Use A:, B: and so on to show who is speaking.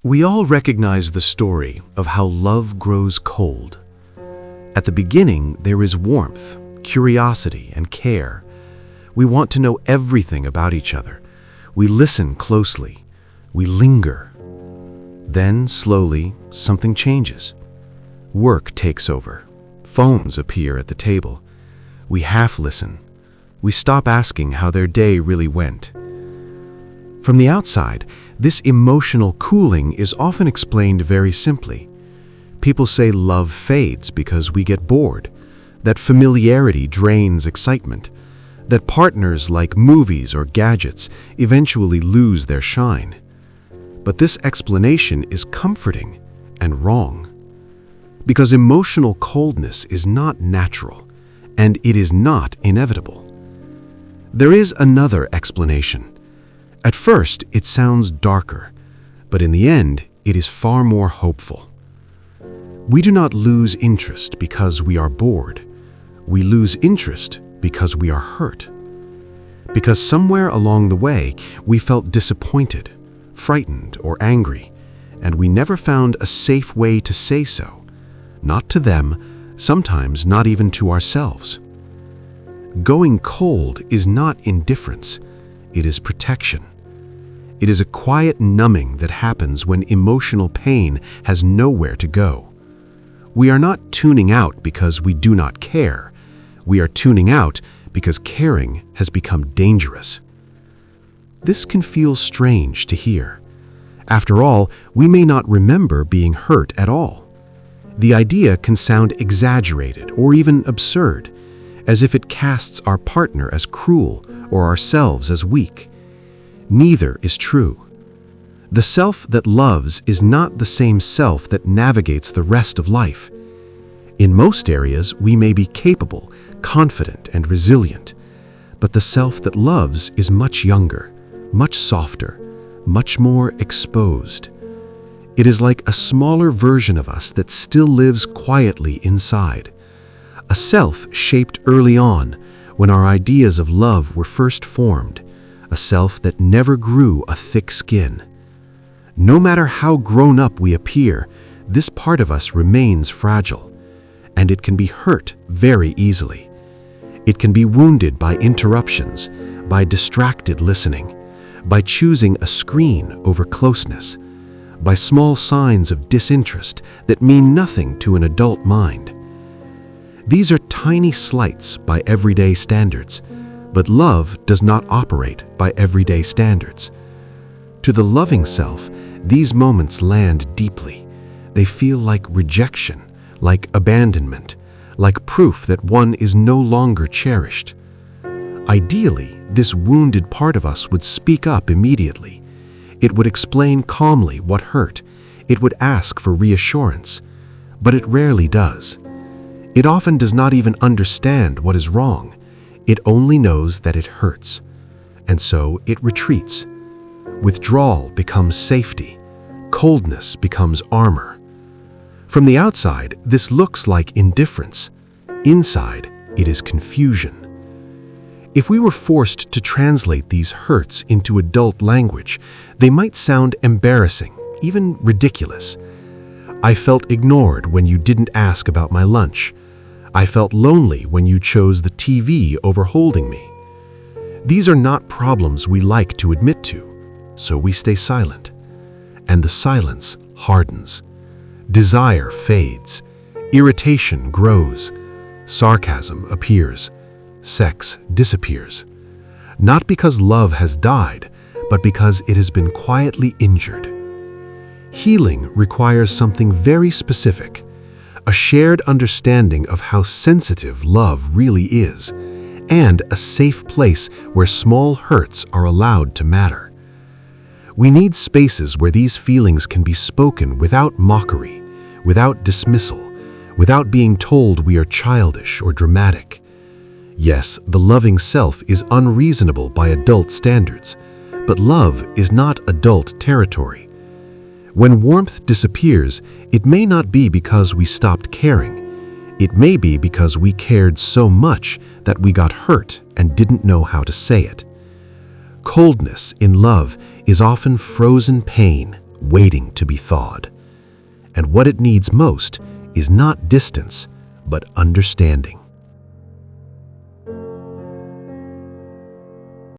A: We all recognize the story of how love grows cold. At the beginning, there is warmth, curiosity, and care. We want to know everything about each other. We listen closely. We linger. Then, slowly, something changes. Work takes over. Phones appear at the table. We half listen. We stop asking how their day really went. From the outside, this emotional cooling is often explained very simply. People say love fades because we get bored, that familiarity drains excitement, that partners like movies or gadgets eventually lose their shine. But this explanation is comforting and wrong. Because emotional coldness is not natural, and it is not inevitable. There is another explanation. At first, it sounds darker, but in the end, it is far more hopeful. We do not lose interest because we are bored. We lose interest because we are hurt. Because somewhere along the way, we felt disappointed, frightened, or angry, and we never found a safe way to say so. Not to them, sometimes not even to ourselves. Going cold is not indifference, it is protection. It is a quiet numbing that happens when emotional pain has nowhere to go. We are not tuning out because we do not care. We are tuning out because caring has become dangerous. This can feel strange to hear. After all, we may not remember being hurt at all. The idea can sound exaggerated or even absurd, as if it casts our partner as cruel or ourselves as weak. Neither is true. The self that loves is not the same self that navigates the rest of life. In most areas, we may be capable, confident, and resilient, but the self that loves is much younger, much softer, much more exposed. It is like a smaller version of us that still lives quietly inside. A self shaped early on, when our ideas of love were first formed. A self that never grew a thick skin. No matter how grown up we appear, this part of us remains fragile, and it can be hurt very easily. It can be wounded by interruptions, by distracted listening, by choosing a screen over closeness, by small signs of disinterest that mean nothing to an adult mind. These are tiny slights by everyday standards, but love does not operate by everyday standards. To the loving self, these moments land deeply. They feel like rejection, like abandonment, like proof that one is no longer cherished. Ideally, this wounded part of us would speak up immediately. It would explain calmly what hurt. It would ask for reassurance. But it rarely does. It often does not even understand what is wrong. It only knows that it hurts, and so it retreats. Withdrawal becomes safety. Coldness becomes armor. From the outside, this looks like indifference. Inside, it is confusion. If we were forced to translate these hurts into adult language, they might sound embarrassing, even ridiculous. I felt ignored when you didn't ask about my lunch. I felt lonely when you chose the TV over holding me. These are not problems we like to admit to, so we stay silent. And the silence hardens. Desire fades. Irritation grows. Sarcasm appears. Sex disappears. Not because love has died, but because it has been quietly injured. Healing requires something very specific. A shared understanding of how sensitive love really is, and a safe place where small hurts are allowed to matter. We need spaces where these feelings can be spoken without mockery, without dismissal, without being told we are childish or dramatic. Yes, the loving self is unreasonable by adult standards, but love is not adult territory. When warmth disappears, it may not be because we stopped caring. It may be because we cared so much that we got hurt and didn't know how to say it. Coldness in love is often frozen pain waiting to be thawed. And what it needs most is not distance, but understanding.